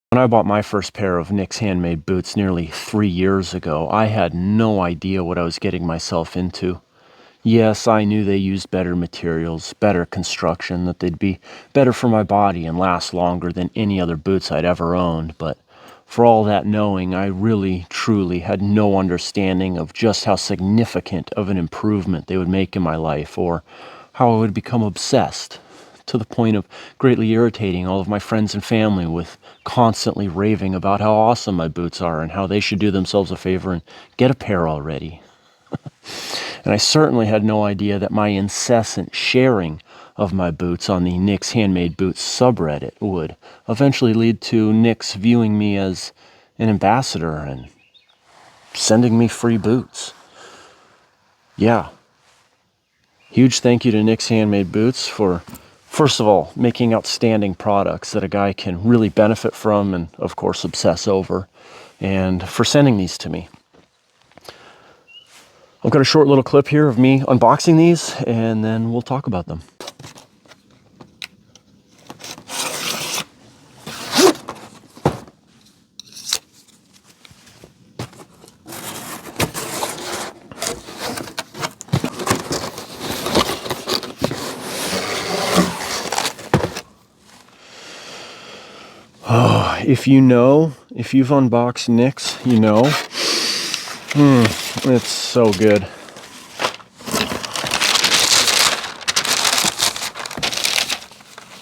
When I bought my first pair of Nick's Handmade boots nearly 3 years ago, I had no idea what I was getting myself into. Yes, I knew they used better materials, better construction, that they'd be better for my body and last longer than any other boots I'd ever owned, but for all that knowing, I really, truly had no understanding of just how significant of an improvement they would make in my life, or how I would become obsessed, to the point of greatly irritating all of my friends and family with constantly raving about how awesome my boots are and how they should do themselves a favor and get a pair already. And I certainly had no idea that my incessant sharing of my boots on the Nick's Handmade Boots subreddit would eventually lead to Nick's viewing me as an ambassador and sending me free boots. Yeah. Huge thank you to Nick's Handmade Boots for, first of all, making outstanding products that a guy can really benefit from and, of course, obsess over, and for sending these to me. I've got a short little clip here of me unboxing these, and then we'll talk about them. Oh, if you've unboxed Nick's, you know. It's so good.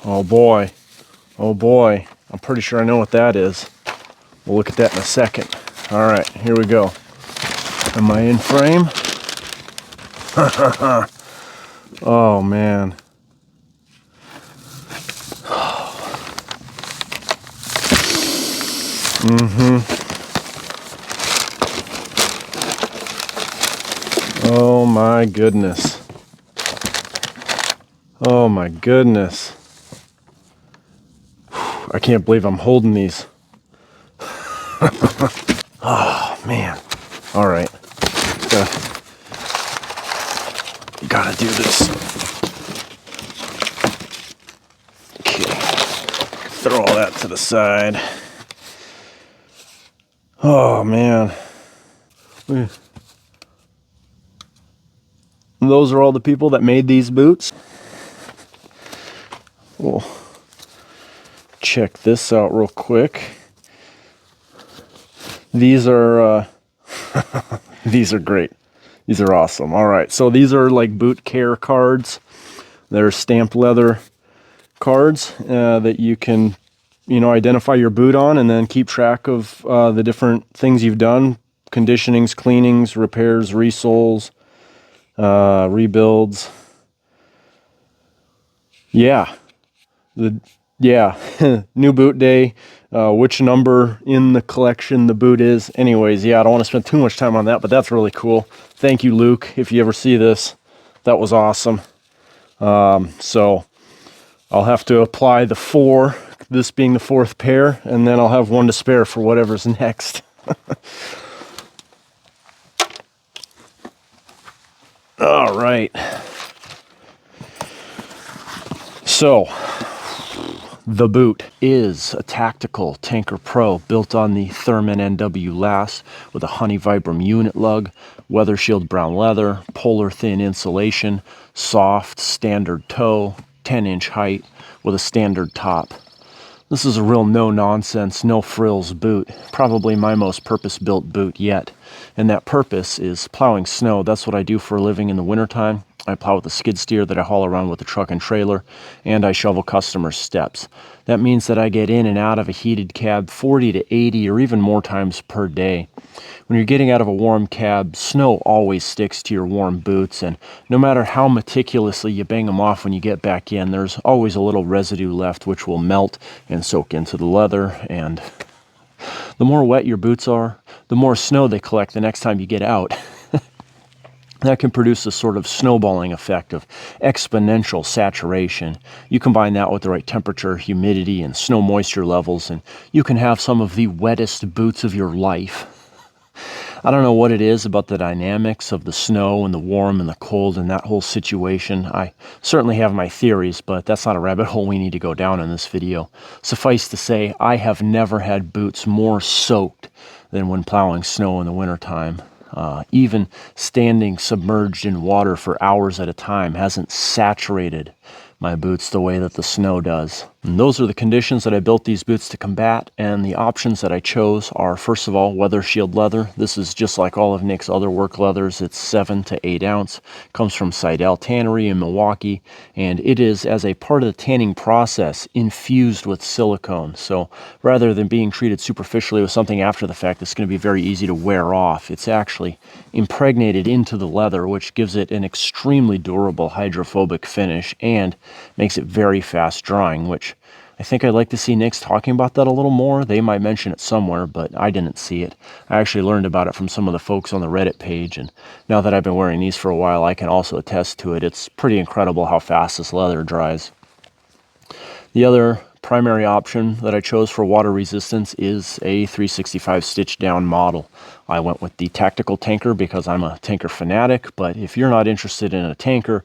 Oh boy. Oh boy. I'm pretty sure I know what that is. We'll look at that in a second. All right, here we go. Am I in frame? Oh man. Oh my goodness. Oh my goodness. I can't believe I'm holding these. Oh man. All right. Gotta do this. Okay. Throw all that to the side. Oh man. Those are all the people that made these boots. We'll check this out real quick. These are these are great. These are awesome. All right, so these are like boot care cards. They're stamped leather cards that you can, identify your boot on and then keep track of the different things you've done: conditionings, cleanings, repairs, resoles, rebuilds. Yeah. New boot day, which number in the collection the boot is. Anyways, yeah, I don't want to spend too much time on that, but that's really cool. Thank you, Luke, if you ever see this. That was awesome. So I'll have to apply the 4, this being the 4th pair, and then I'll have 1 to spare for whatever's next. All right. So the boot is a tAKtical TankerPro built on the Therman NW last with a honey vibram unit lug, weather shield brown leather, polar thin insulation, soft standard toe, 10-inch height with a standard top. This is a real no-nonsense, no-frills boot, probably my most purpose-built boot yet. And that purpose is plowing snow. That's what I do for a living in the wintertime. I plow with a skid steer that I haul around with a truck and trailer, and I shovel customers' steps. That means that I get in and out of a heated cab 40 to 80 or even more times per day. When you're getting out of a warm cab, snow always sticks to your warm boots, and no matter how meticulously you bang them off when you get back in, there's always a little residue left which will melt and soak into the leather, and the more wet your boots are, the more snow they collect the next time you get out. That can produce a sort of snowballing effect of exponential saturation. You combine that with the right temperature, humidity, and snow moisture levels, and you can have some of the wettest boots of your life. I don't know what it is about the dynamics of the snow and the warm and the cold and that whole situation. I certainly have my theories, but that's not a rabbit hole we need to go down in this video. Suffice to say, I have never had boots more soaked than when plowing snow in the wintertime. Even standing submerged in water for hours at a time hasn't saturated my boots the way that the snow does. And those are the conditions that I built these boots to combat, and the options that I chose are, first of all, weather shield leather. This is just like all of Nick's other work leathers. It's 7 to 8 ounce, comes from Seidel Tannery in Milwaukee, and it is, as a part of the tanning process, infused with silicone. So rather than being treated superficially with something after the fact that's going to be very easy to wear off, it's actually impregnated into the leather, which gives it an extremely durable hydrophobic finish and makes it very fast drying, which I think I'd like to see Nick's talking about that a little more. They might mention it somewhere, but I didn't see it. I actually learned about it from some of the folks on the Reddit page, and now that I've been wearing these for a while, I can also attest to it. It's pretty incredible how fast this leather dries. The other primary option that I chose for water resistance is a 365 stitch down model. I went with the tAKtical tanker because I'm a tanker fanatic, but if you're not interested in a tanker,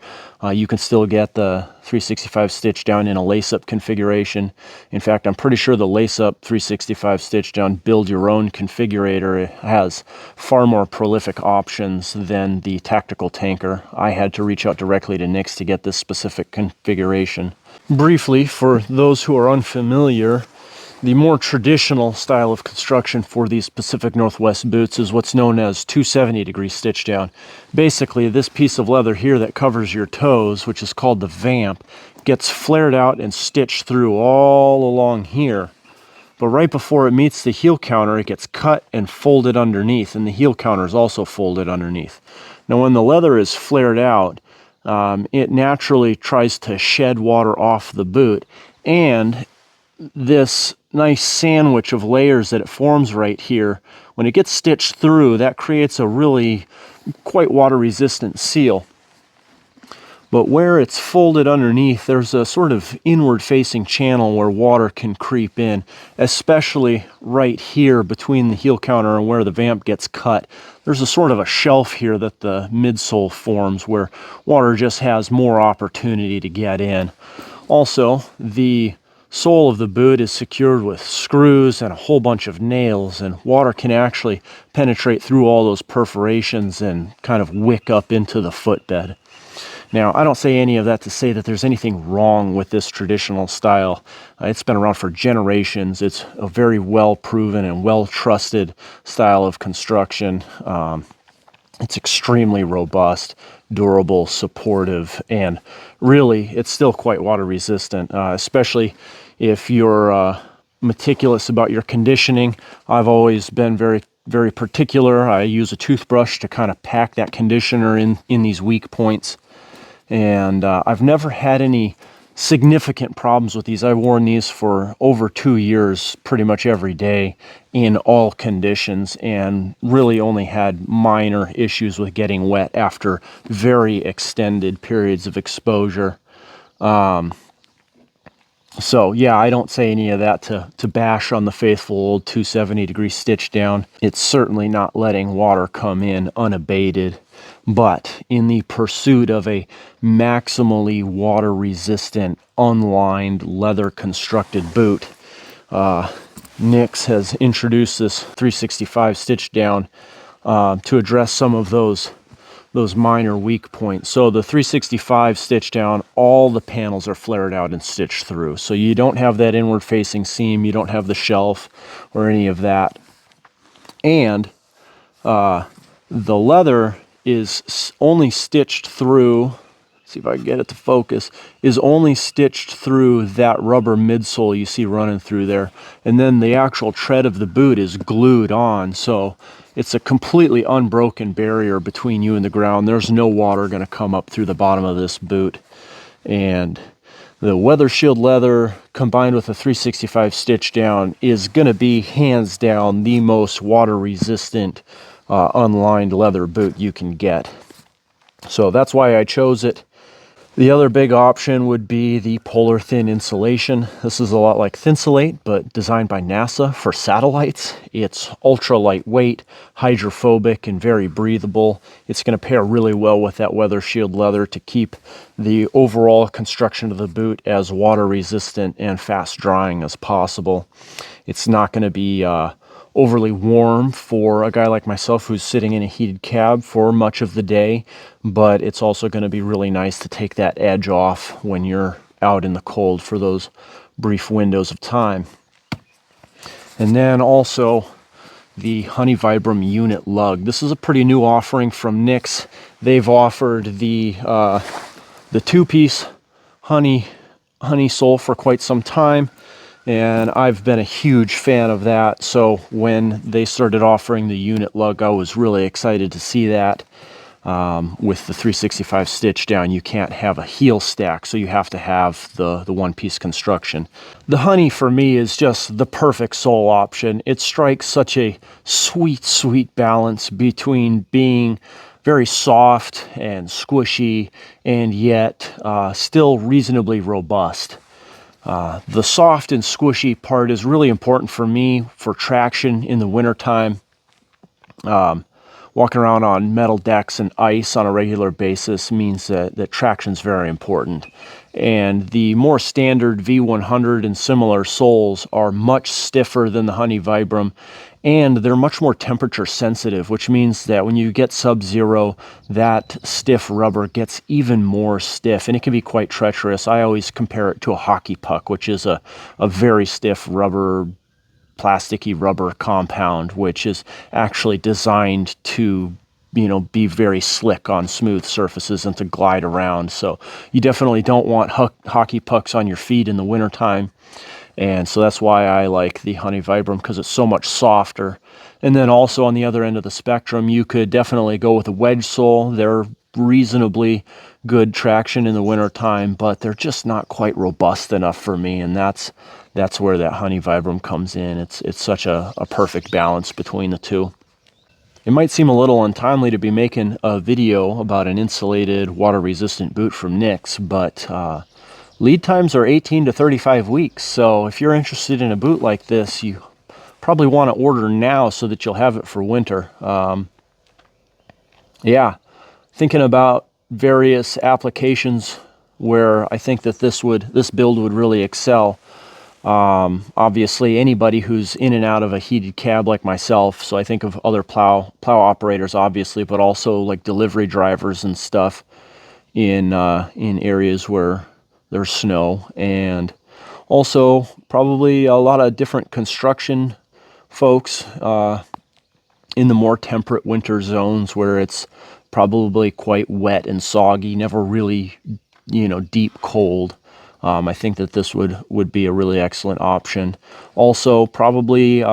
you can still get the 365 stitch down in a lace-up configuration. In fact, I'm pretty sure the lace-up 365 stitch down build your own configurator has far more prolific options than the tAKtical tanker. I had to reach out directly to Nick's to get this specific configuration. Briefly, for those who are unfamiliar, the more traditional style of construction for these Pacific Northwest boots is what's known as 270-degree stitch down. Basically, this piece of leather here that covers your toes, which is called the vamp, gets flared out and stitched through all along here. But right before it meets the heel counter, it gets cut and folded underneath, and the heel counter is also folded underneath. Now, when the leather is flared out, it naturally tries to shed water off the boot, and this nice sandwich of layers that it forms right here, when it gets stitched through, that creates a really quite water resistant seal. But where it's folded underneath, there's a sort of inward facing channel where water can creep in, especially right here between the heel counter and where the vamp gets cut. There's a sort of a shelf here that the midsole forms where water just has more opportunity to get in. Also, the sole of the boot is secured with screws and a whole bunch of nails, and water can actually penetrate through all those perforations and kind of wick up into the footbed. Now, I don't say any of that to say that there's anything wrong with this traditional style. It's been around for generations. It's a very well-proven and well-trusted style of construction. It's extremely robust, durable, supportive, and really, it's still quite water-resistant, especially if you're meticulous about your conditioning. I've always been very particular. I use a toothbrush to kind of pack that conditioner in these weak points. And I've never had any significant problems with these. I've worn these for over 2 years, pretty much every day in all conditions, and really only had minor issues with getting wet after very extended periods of exposure. So yeah, I don't say any of that to bash on the faithful old 270-degree stitch down. It's certainly not letting water come in unabated. But in the pursuit of a maximally water-resistant, unlined, leather-constructed boot, Nick's has introduced this 365 stitch down to address some of those minor weak points. So the 365 stitch down, all the panels are flared out and stitched through. So you don't have that inward-facing seam, you don't have the shelf or any of that. And the leather is only stitched through, see if I can get it to focus, is only stitched through that rubber midsole you see running through there. And then the actual tread of the boot is glued on, so it's a completely unbroken barrier between you and the ground. There's no water going to come up through the bottom of this boot. And the weather shield leather combined with a 365 stitch down is going to be hands down the most water resistant unlined leather boot you can get. So that's why I chose it. The other big option would be the polar thin insulation. This is a lot like Thinsulate, but designed by NASA for satellites. It's ultra lightweight, hydrophobic, and very breathable. It's going to pair really well with that weather shield leather to keep the overall construction of the boot as water resistant and fast drying as possible. It's not going to be overly warm for a guy like myself who's sitting in a heated cab for much of the day, but it's also going to be really nice to take that edge off when you're out in the cold for those brief windows of time. And then also the Honey Vibram unit lug. This is a pretty new offering from Nix. They've offered the two-piece honey sole for quite some time, and I've been a huge fan of that. So when they started offering the unit lug, I was really excited to see that. With the 365 stitch down, you can't have a heel stack, so you have to have the one-piece construction. The Honey for me is just the perfect sole option. It strikes such a sweet balance between being very soft and squishy and yet still reasonably robust. The soft and squishy part is really important for me for traction in the wintertime. Walking around on metal decks and ice on a regular basis means that traction is very important. And the more standard V100 and similar soles are much stiffer than the Honey Vibram, and they're much more temperature sensitive, which means that when you get sub-zero, that stiff rubber gets even more stiff, and it can be quite treacherous. I always compare it to a hockey puck, which is a very stiff rubber, plasticky rubber compound, which is actually designed to, be very slick on smooth surfaces and to glide around. So you definitely don't want hockey pucks on your feet in the wintertime. And so that's why I like the Honey Vibram, because it's so much softer. And then also on the other end of the spectrum, you could definitely go with a wedge sole. They're reasonably good traction in the wintertime, but they're just not quite robust enough for me. And that's where that Honey Vibram comes in. It's such a perfect balance between the two. It might seem a little untimely to be making a video about an insulated, water-resistant boot from Nix, but lead times are 18 to 35 weeks. So if you're interested in a boot like this, you probably want to order now so that you'll have it for winter. Yeah, thinking about various applications where I think that this build would really excel. Obviously anybody who's in and out of a heated cab like myself, so I think of other plow operators obviously, but also like delivery drivers and stuff in areas where there's snow, and also probably a lot of different construction folks in the more temperate winter zones where it's probably quite wet and soggy, never really, deep cold. I think that this would be a really excellent option. Also, probably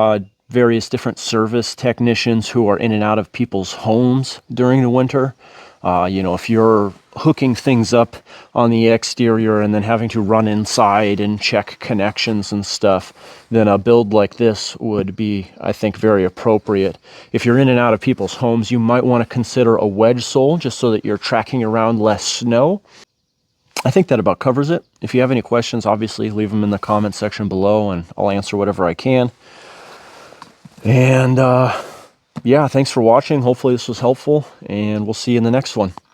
various different service technicians who are in and out of people's homes during the winter. If you're hooking things up on the exterior and then having to run inside and check connections and stuff, then a build like this would be, I think, very appropriate. If you're in and out of people's homes, you might want to consider a wedge sole just so that you're tracking around less snow. I think that about covers it. If you have any questions, obviously leave them in the comment section below and I'll answer whatever I can. And yeah, thanks for watching. Hopefully this was helpful, and we'll see you in the next one.